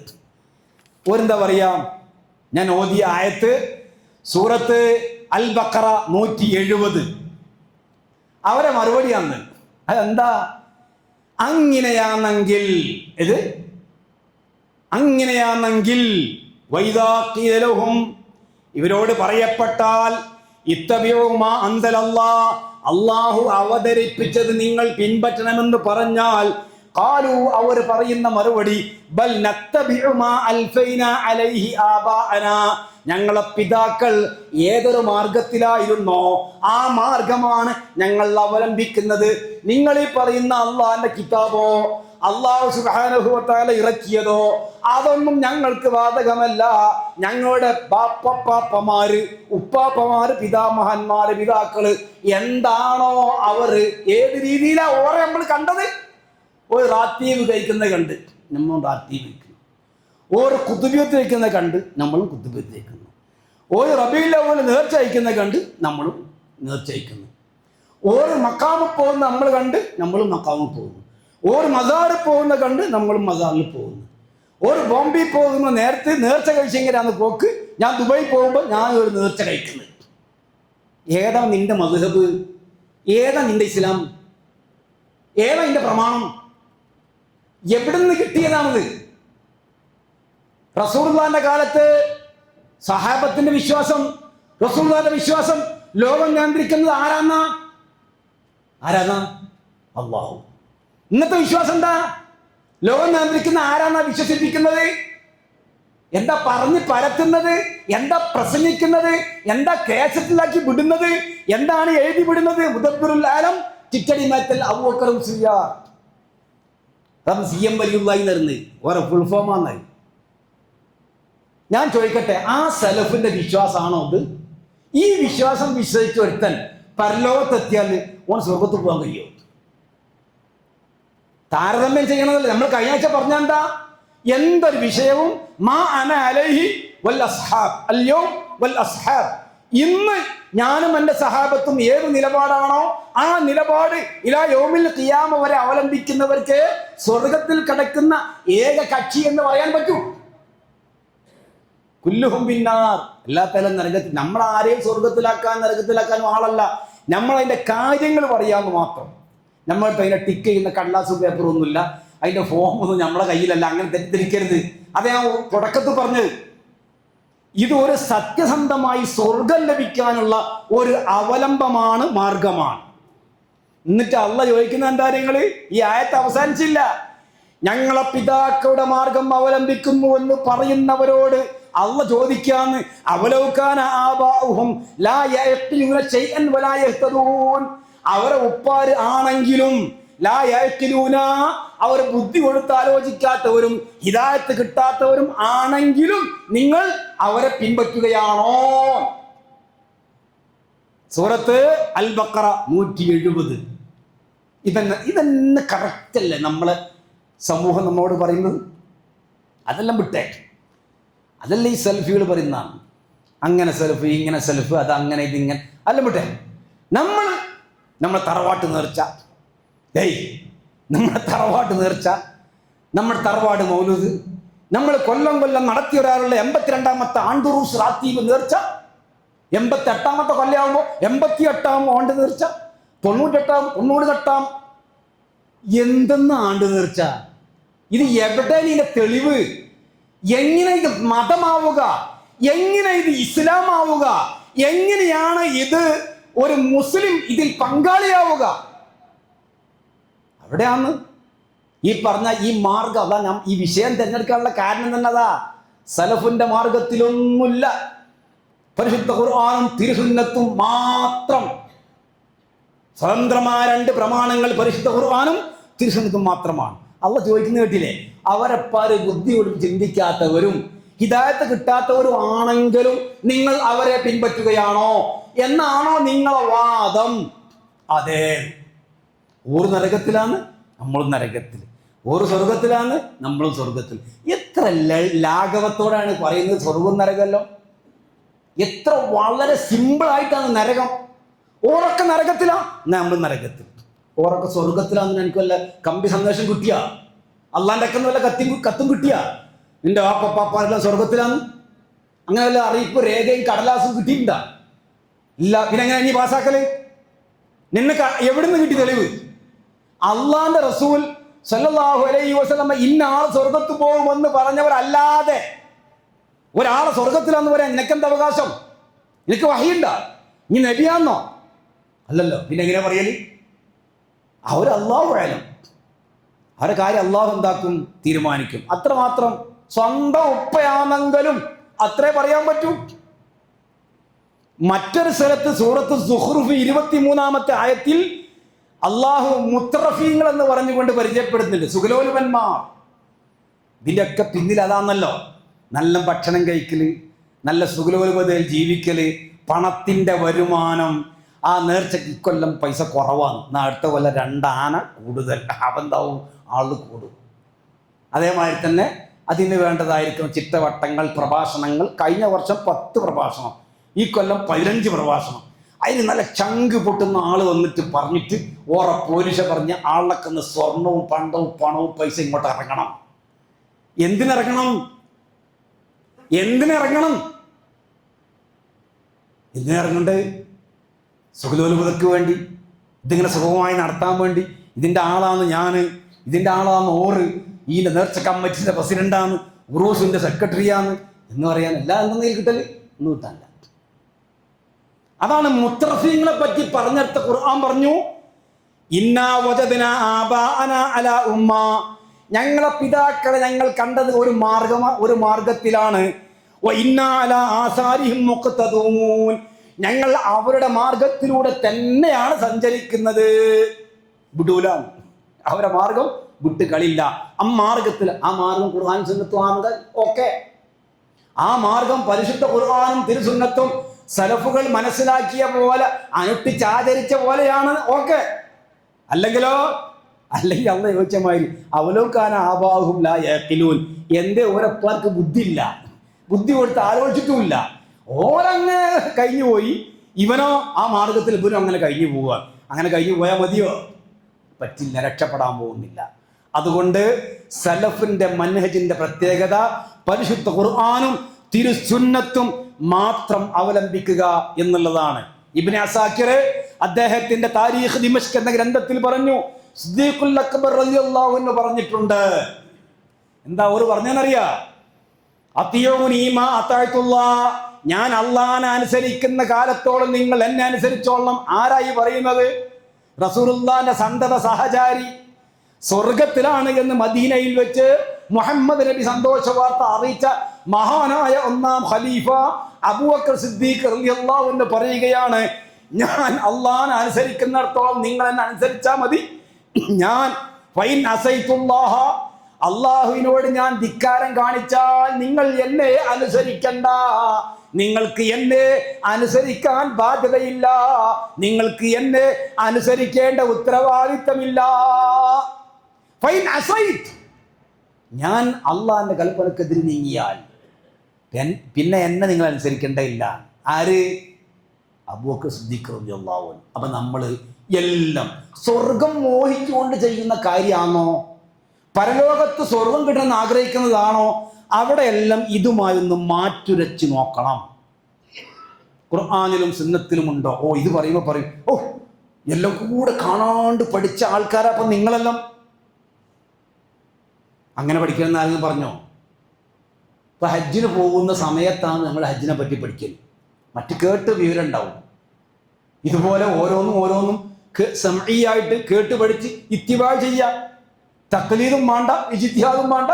ഓരെന്താ പറയാ, ഞാൻ ഓതിയ ആയത്ത് സൂറത്ത് അൽ ബഖറ 170, അവരെ മറുപടിയാണ്. അതെന്താ? അങ്ങനെയാണെങ്കിൽ അങ്ങനെയാണെങ്കിൽ വൈദാ ഖീല ലഹും, ഇവരോട് പറയപ്പെട്ടാൽ ഇത്തബിഉ മാ അൻസലല്ലാഹ്, അല്ലാഹു അവതരിപ്പിച്ചത് നിങ്ങൾ പിൻപറ്റണമെന്ന് പറഞ്ഞാൽ, ഖാലു, അവർ പറയുന്ന മറുപടി, ബൽ നത്തബിഉ മാ അൽഫൈനാ അലൈഹി ആബാഅനാ, ഞങ്ങളെ പിതാക്കൾ ഏതൊരു മാർഗത്തിലായിരുന്നോ ആ മാർഗമാണ് ഞങ്ങൾ അവലംബിക്കുന്നത്. നിങ്ങൾ ഈ പറയുന്ന അള്ളാഹിന്റെ കിതാബോ അള്ളാഹു സുബ്ഹാനഹു വ തആല ഇറക്കിയതോ അതൊന്നും ഞങ്ങൾക്ക് ബാധകമല്ല. ഞങ്ങളുടെ പാപ്പമാര്, ഉപ്പാപ്പമാര്, പിതാമഹന്മാര്, പിതാക്കള് എന്താണോ അവർ ഏത് രീതിയിലാ ഓരെ നമ്മൾ കണ്ടത്. ഒരു റാത്തീവ് കഴിക്കുന്ന കണ്ട് നമ്മൾ റാത്തീവ് കഴിക്കുന്നു, ഓരോ കുത്തുബിയത്ത് വയ്ക്കുന്ന കണ്ട് നമ്മളും കുത്തുബിയത്ത് വയ്ക്കുന്നു, ഒരു റബീഉൽ അവ്വൽ നേർച്ച അയക്കുന്ന കണ്ട് നമ്മളും നേർച്ച അയക്കുന്നു, ഒരു മക്കാമിൽ പോകുന്ന നമ്മൾ കണ്ട് നമ്മളും മക്കാമിൽ പോകുന്നു, ഒരു മസാറിൽ പോകുന്ന കണ്ട് നമ്മളും മസാറിൽ പോകുന്നു, ഒരു ബോംബെ പോകുന്ന നേരത്തെ നേർച്ച കഴിച്ചെങ്കിലാണ് പോക്ക്. ഞാൻ ദുബായി പോകുമ്പോൾ ഞാൻ ഒരു നേർച്ച കഴിക്കുന്നത്. ഏതാ നിന്റെ മദ്ഹബ്? ഏതാ നിന്റെ ഇസ്ലാം? ഏതാ നിന്റെ പ്രമാണം? എവിടുന്ന് കിട്ടിയതാണത്? റസൂലുള്ളാഹിന്റെ കാലത്ത് സഹാബത്തിന്റെ വിശ്വാസം, റസൂലുള്ളാഹിന്റെ വിശ്വാസം ലോകം നിയന്ത്രിക്കുന്നത് ആരാന്നാ? അല്ലാഹു. ഇന്നത്തെ വിശ്വാസം എന്താ? ലോകം നിയന്ത്രിക്കുന്ന ആരാന്നാ വിശ്വസിപ്പിക്കുന്നത്? എന്താ പറഞ്ഞ് പരത്തുന്നത്? എന്താ പ്രസംഗിക്കുന്നത്? എന്താ കേസറ്റിലാക്കി വിടുന്നത്? എന്താണ് എഴുതി വിടുന്നത്? മുദബ്ബിറുൽ ആലം ചിറ്റടി മാറ്റൽ അബൂബക്കർ മുസ്ലിയാർ, CM വലിയുള്ളായി നിർന്ന് ഓരോ ഫുൾ ഫോമാന്നായി. ഞാൻ ചോദിക്കട്ടെ, ആ സലഫിന്റെ വിശ്വാസമാണോ അത്? ഈ വിശ്വാസം വിശ്വസിച്ച് ഒരുത്തൻ പരലോകത്തെത്തിയാൽ ഓൻ സ്വർഗത്ത് പോകാൻ കഴിയുമോ? താരതമ്യം ചെയ്യണതല്ലേ. നമ്മൾ കഴിഞ്ഞ ആഴ്ച പറഞ്ഞ എന്താ? എന്തൊരു വിഷയവും മാ അന അലൈഹി വൽ അസ്ഹാബ് അൽയൗം വൽ അസ്ഹാബ്, ഇന്ന് ഞാനും എൻ്റെ സഹാബത്തും ഏത് നിലപാടാണോ ആ നിലപാട് ഇലാ യൗമിൽ ഖിയാമ വരെ അവലംബിക്കുന്നവർക്ക് സ്വർഗത്തിൽ കിടക്കുന്ന ഏക കക്ഷി എന്ന് പറയാൻ പറ്റൂ. കുല്ലുഹും ബിന്നാർ, എല്ലാത്തരം നരകത്തിൽ. നമ്മൾ ആരെയും സ്വർഗത്തിലാക്കാൻ നരകത്തിലാക്കാനും ആളല്ല, നമ്മൾ അതിന്റെ കാര്യങ്ങൾ പറയാമെന്ന് മാത്രം. നമ്മൾക്ക് അതിനെ ടിക്ക് ചെയ്യുന്ന കടലാസും പേപ്പറും ഒന്നുമില്ല, അതിന്റെ ഫോമൊന്നും നമ്മളെ കയ്യിലല്ല. അങ്ങനെ തെറ്റിദ്ധരിക്കരുത്. അത് ഞാൻ തുടക്കത്തിൽ പറഞ്ഞത്. ഇത് ഒരു സത്യസന്ധമായി സ്വർഗം ലഭിക്കാനുള്ള ഒരു അവലംബമാണ്, മാർഗമാണ്. എന്നിട്ട് അള്ളാഹ് ചോദിക്കുന്ന എന്താ? നിങ്ങള് ഈ ആയത്ത് അവസാനിച്ചില്ല. ഞങ്ങളെ പിതാക്കളുടെ മാർഗം അവലംബിക്കുന്നു എന്ന് പറയുന്നവരോട് അള്ളാഹ് ചോദിക്കാന്ന്, അവലൗകാന ആബാഉഹും ലാ യഅഖിലൂന ശൈഅൻ വലാ യഹ്തദൂൻ, അവരെ ഉപ്പാര് ആണെങ്കിലും ലാ യഅഖിലൂന, അവർ ബുദ്ധി കൊടുത്ത് ആലോചിക്കാത്തവരും ഹിദായത്ത് കിട്ടാത്തവരും ആണെങ്കിലും നിങ്ങൾ അവരെ പിൻപറ്റുകയാണോ? സൂറത്ത് അൽ ബഖറ 170. ഇതെന്നെ കറക്റ്റ് അല്ലേ നമ്മളെ സമൂഹം നമ്മോട് പറയുന്നത്? അതെല്ലാം വിട്ടേ. അതല്ലേ ഈ സെൽഫികൾ പറയുന്നതാണ്. അങ്ങനെ സെൽഫ്, ഇങ്ങനെ സെൽഫ്, അത് അങ്ങനെ ഇതിങ്ങനെ അല്ല വിട്ടെ. നമ്മളെ തറവാട്ട് നേർച്ച, നമ്മുടെ തറവാട്ട് നേർച്ച, നമ്മുടെ തറവാട് മൗലൂദ്, നമ്മൾ കൊല്ലം നടത്തി വരാറുള്ള 82ാമത്തെ ആണ്ടുറൂസ് റാത്തീബ് നേർച്ച, 88ാമത്തെ കൊല്ലമാകുമ്പോൾ 88ാം ആണ്ട് നേർച്ച, 98ാം 98ാം എന്തെന്ന് ആണ്ട് നേർച്ച. ഇത് എവിടെ ഇതിന്റെ തെളിവ്? എങ്ങനെ ഇത് മതമാവുക? എങ്ങനെ ഇത് ഇസ്ലാമാവുക? എങ്ങനെയാണ് ഇത് ഒരു മുസ്ലിം ഇതിൽ പങ്കാളിയാവുക? അവിടെയാണ് ഈ പറഞ്ഞ ഈ മാർഗം. അതാ ഞാൻ ഈ വിഷയം തിരഞ്ഞെടുക്കാനുള്ള കാരണം തന്നെ അതാ. സലഫിന്റെ മാർഗത്തിലൊന്നുമില്ല. പരിശുദ്ധ ഖുർആനും തിരുസുന്നത്തും മാത്രം. സ്വതന്ത്രമായ 2 പ്രമാണങ്ങൾ പരിശുദ്ധ ഖുർആനും തിരുസുന്നത്തും മാത്രമാണ്. അള്ളാഹ് ചോദിക്കുന്നത് കേട്ടില്ലേ, അവരെപ്പാര് ബുദ്ധിയോട് ചിന്തിക്കാത്തവരും ഹിദായത്ത് കിട്ടാത്തവരും ആണെങ്കിലും നിങ്ങൾ അവരെ പിൻപറ്റുകയാണോ എന്നാണോ നിങ്ങളെ വാദം? അതെ. ഓർ നരകത്തിലാണ്, നമ്മളും നരകത്തിൽ. ഓർ സ്വർഗത്തിലാണ്, നമ്മളും സ്വർഗത്തിൽ. എത്ര ലാഘവത്തോടാണ് പറയുന്നത് സ്വർഗവും നരകമല്ലോ. എത്ര വളരെ സിമ്പിളായിട്ടാണ് നരകം. ഓരൊക്കെ നരകത്തിലാണ്, നമ്മളും നരകത്തിൽ. ഓരൊക്കെ സ്വർഗത്തിലാന്ന് എനിക്ക് വല്ല കമ്പി സന്ദേശം കിട്ടിയ, അള്ളാന്റെ അക്കന്ന് വല്ല കത്തും കിട്ടിയ, നിന്റെ പാപ്പാരെല്ലാം സ്വർഗത്തിലാന്ന് അങ്ങനെ വല്ല അറിയിപ്പ് രേഖയും കടലാസും കിട്ടിയിട്ടുണ്ടാ? ഇല്ല. പിന്നെ എങ്ങനെ നീ പാസ്സാക്കല്? നിന്നെ എവിടുന്ന് കിട്ടി തെളിവ്? അള്ളാന്റെ റസൂൽ സല്ലല്ലാഹു അലൈഹി വസല്ലം ഇന്ന ആൾ സ്വർഗത്ത് പോകുമെന്ന് പറഞ്ഞവരല്ലാതെ ഒരാളെ സ്വർഗത്തിലാന്ന് പറയാൻ നിനക്കെന്ത് അവകാശം? നിനക്ക് വഹിയുണ്ടാ? നീ നബിയാന്നോ? അല്ലല്ലോ. പിന്നെ എങ്ങനെ പറയല്? അള്ളാഹു ആയാലും അവരുടെ കാര്യം അള്ളാഹു എന്താക്കും? തീരുമാനിക്കും. അത്രമാത്രം. സ്വന്തം ഉപ്പയാണെങ്കിലും അത്രേ പറയാൻ പറ്റൂ. മറ്റൊരു സ്ഥലത്ത് സൂറത്ത് സുഖ്റുഫ് 23ാമത്തെ ആയത്തിൽ അള്ളാഹു മുത്തറഫീങ്ങൾ എന്ന് പറഞ്ഞുകൊണ്ട് പരിചയപ്പെടുന്നുണ്ട്. സുഖലോലുപന്മാർ. ഇതിൻ്റെ ഒക്കെ പിന്നിൽ അതാണല്ലോ. നല്ല ഭക്ഷണം കഴിക്കല്, നല്ല സുഖലോലുപതയിൽ ജീവിക്കല്, പണത്തിൻ്റെ വരുമാനം. ആ നേർച്ചയ്ക്ക് ഇക്കൊല്ലം പൈസ കുറവാണ്, എന്നാൽ അടുത്ത കൊല്ലം 2 ആന കൂടുതൽ. അവന്താവും ആള് കൂടും. അതേമാതിരി തന്നെ അതിന് വേണ്ടതായിരിക്കും ചിട്ടവട്ടങ്ങൾ, പ്രഭാഷണങ്ങൾ. കഴിഞ്ഞ വർഷം 10 പ്രഭാഷണം, ഈ കൊല്ലം 15 പ്രഭാഷണം. അതിന് നല്ല ചങ്ക് പൊട്ടുന്ന ആള് വന്നിട്ട് പറഞ്ഞിട്ട് ഓറെ പോലീശ പറഞ്ഞ് ആളിലൊക്കെ സ്വർണവും പണവും പൈസ ഇങ്ങോട്ട് ഇറങ്ങണം. എന്തിനിറങ്ങണം? എന്തിനിറങ്ങണ്ടേ? സുഖലോലുപതയ്ക്ക് വേണ്ടി, ഇതിങ്ങനെ സുഖമായി നടത്താൻ വേണ്ടി. ഇതിൻ്റെ ആളാണ് ഞാൻ, ഇതിൻ്റെ ആളാണ് ഓറ്, ഇതിൻ്റെ നേർച്ച കമ്മിറ്റിൻ്റെ പ്രസിഡന്റാണ്, ഉറൂസിൻ്റെ സെക്രട്ടറിയാണ് എന്ന് പറയാൻ എല്ലാം എന്തെങ്കിലും കിട്ടല്? ഒന്നും കിട്ടാനില്ല. അതാണ് മുത്തറഫീങ്ങളെ പറ്റി പറഞ്ഞെടുത്ത ഖുർആൻ പറഞ്ഞു, ഇന്നാ വജദ്നാ ആബാഅനാ അലാ ഉമ്മ. ഞങ്ങളെ പിതാക്കളെ ഞങ്ങൾ കണ്ടത് ഒരു മാർഗത്തിലാണ്. വ ഇന്നാ അലാ ആസാരിഹിം മുഖ്തദൂൻ. ഞങ്ങൾ അവരുടെ മാർഗത്തിലൂടെ തന്നെയാണ് സഞ്ചരിക്കുന്നത്. വിടൂല. അവരുടെ മാർഗം വിട്ട് കളില്ല. ആ മാർഗം ഖുർആൻ സുന്നത്തും ആണെങ്കിൽ ഓക്കെ. ആ മാർഗം പരിശുദ്ധ ഖുർആനും തിരുസുന്നത്തും സലഫുകൾ മനസ്സിലാക്കിയ പോലെ അനുഷ്ഠിച്ചാചരിച്ച പോലെയാണ് ഓക്കെ. അല്ലെങ്കിൽ അള്ള ചോദിച്ചമാതിരി അവലോകാന ആബാഹും ലാ യഖിലൂൻ. എന്റെ ഓരപ്പാർക്ക് ബുദ്ധിയില്ല, ബുദ്ധി കൊടുത്ത് ആലോചിച്ചിട്ടുമില്ല. ഓരങ്ങനെ കഴിഞ്ഞു പോയി, ഇവനോ ആ മാർഗത്തിൽ ഇവനും അങ്ങനെ കഴിഞ്ഞു പോവുക. അങ്ങനെ കഴിഞ്ഞു പോയാൽ മതിയോ? പറ്റില്ല, രക്ഷപ്പെടാൻ പോകുന്നില്ല. അതുകൊണ്ട് സലഫിന്റെ മൻഹജിന്റെ പ്രത്യേകത പരിശുദ്ധ ഖുർആനും തിരുസുന്നത്തും മാത്രം അവലംബിക്കുക എന്നുള്ളതാണ്. ഇബ്നു അസാക്കിർ അദ്ദേഹത്തിന്റെ താരീഖ് ദിമഷ്ക് എന്ന ഗ്രന്ഥത്തിൽ പറഞ്ഞു, സിദ്ദീഖുൽ അക്ബർ റളിയല്ലാഹു അൻഹു പറഞ്ഞിട്ടുണ്ട്. എന്താ അവർ പറഞ്ഞെന്നറിയാ? അത്തിയൂനി മാ അതഅതുല്ലാഹ്. ഞാൻ അള്ളാഹനെ അനുസരിക്കുന്ന കാലത്തോളം നിങ്ങൾ എന്നെ അനുസരിച്ചോളണം. ആരായി പറയുന്നത്? റസൂലുള്ളാഹിന്റെ സന്തത സഹചാരി സ്വർഗത്തിലാണ് എന്ന് മദീനയിൽ വെച്ച് മുഹമ്മദ് നബി സന്തോഷ വാർത്ത അറിയിച്ച മഹാനായ 1ാം ഖലീഫ അബൂബക്കർ സിദ്ദീഖ് റളിയല്ലാഹു അൻഹു പറയുകയാണ്, ഞാൻ അള്ളാഹനെ അനുസരിക്കുന്നിടത്തോളം നിങ്ങൾ എന്നെ അനുസരിച്ചാൽ മതി. ഞാൻ ഫൈൻ അസൈതുല്ലാഹ, അള്ളാഹുവിനോട് ഞാൻ ധിക്കാരം കാണിച്ചാൽ നിങ്ങൾ എന്നെ അനുസരിക്കണ്ട. നിങ്ങൾക്ക് എന്നെ അനുസരിക്കാൻ ബാധ്യതയില്ല, നിങ്ങൾക്ക് എന്നെ അനുസരിക്കേണ്ട ഉത്തരവാദിത്തമില്ല. ഫൈൻ അസൈത്, ഞാൻ അള്ളാഹിന്റെ കൽപ്പനക്കെതിരെ നീങ്ങിയാൽ പിന്നെ എന്നെ നിങ്ങൾ അനുസരിക്കേണ്ടതില്ല. ആര്? അബൂബക്കർ സിദ്ദീഖ് റളിയല്ലാഹു അൻഹു. അപ്പൊ നമ്മൾ എല്ലാം സ്വർഗം മോഹിച്ചുകൊണ്ട് ചെയ്യുന്ന കാര്യമാണോ, പരലോകത്ത് സ്വർഗം കിട്ടണമെന്ന് ആഗ്രഹിക്കുന്നതാണോ, അവിടെയെല്ലാം ഇതുമായൊന്ന് മാറ്റുരച്ച് നോക്കണം. ഖുർആനിലും സുന്നത്തിലും ഉണ്ടോ? ഓ ഇത് പറയുമ്പോൾ പറയും, ഓ എല്ലാം കൂടെ കാണാണ്ട് പഠിച്ച ആൾക്കാരാ അപ്പം നിങ്ങളെല്ലാം അങ്ങനെ പഠിക്കണമെന്ന് ആരെങ്കിലും പറഞ്ഞോ? ഇപ്പൊ ഹജ്ജിന് പോകുന്ന സമയത്താണ് നമ്മൾ ഹജ്ജിനെ പറ്റി പഠിക്കൽ. മറ്റ് കേട്ട് വിവരം ഉണ്ടാവും. ഇതുപോലെ ഓരോന്നും സമഈയായിട്ട് കേട്ട് പഠിച്ച് ഇത്തിബാ ചെയ്യാം. തഖ്ലീദും വേണ്ട, ഇജ്തിഹാദും വേണ്ട.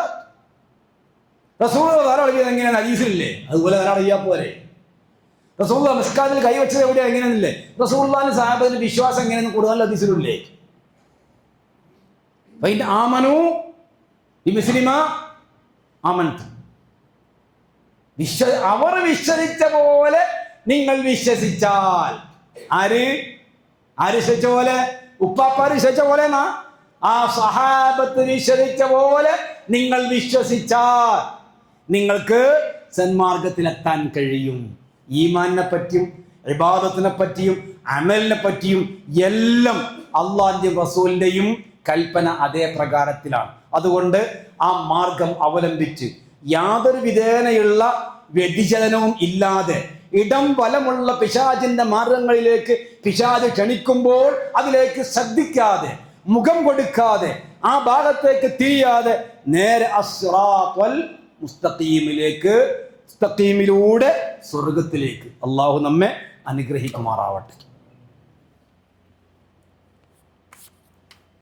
റസൂൽ ധാരാളം എങ്ങനെയാണ് ഹദീസിലില്ലേ, അതുപോലെ ധാരാളം ചെയ്യാൻ പോരെ. റസൂൽ നമസ്കാരത്തിൽ കൈവച്ചത് എവിടെയാ എങ്ങനെയാണില്ലേ, റസൂലുള്ളാഹിന്റെ സഹാബത്തിന്റെ വിശ്വാസം എങ്ങനെയെന്ന് കൂടുതൽ ഹദീസിലില്ലേ. ആമനു ബിമിസ്ലിമ ആമൻതു, അവർ വിശ്വസിച്ച പോലെ നിങ്ങൾ വിശ്വസിച്ചാൽ. ആര് വിശ്വസിച്ച പോലെ? ഉപ്പാപ്പാർ വിശ്വസിച്ച പോലെ എന്നാ? ആ സഹാബത്ത് വിശ്വസിച്ച പോലെ നിങ്ങൾ വിശ്വസിച്ചാൽ നിങ്ങൾക്ക് സന്മാർഗത്തിലെത്താൻ കഴിയും. ഈമാനിനെ പറ്റിയും ഇബാദത്തിനെ പറ്റിയും അമലിനെ പറ്റിയും എല്ലാം അള്ളാഹിന്റെയും റസൂലിന്റെയും കൽപ്പന അതേ പ്രകാരത്തിലാണ്. അതുകൊണ്ട് ആ മാർഗം അവലംബിച്ച് യാതൊരു വിധേനയുള്ള വ്യതിചലനവും ഇല്ലാതെ ഇടം വലമുള്ള പിശാചിന്റെ മാർഗങ്ങളിലേക്ക് പിശാച് ക്ഷണിക്കുമ്പോൾ അതിലേക്ക് ശ്രദ്ധിക്കാതെ, മുഖം കൊടുക്കാതെ, ആ ഭാഗത്തേക്ക് തിരിയാതെ നേരെ അസ്റാത്തുൽ മുസ്തഖീമിലൂടെ സ്വർഗത്തിലേക്ക് അള്ളാഹു നമ്മെ അനുഗ്രഹിക്കുമാറാവട്ടെ.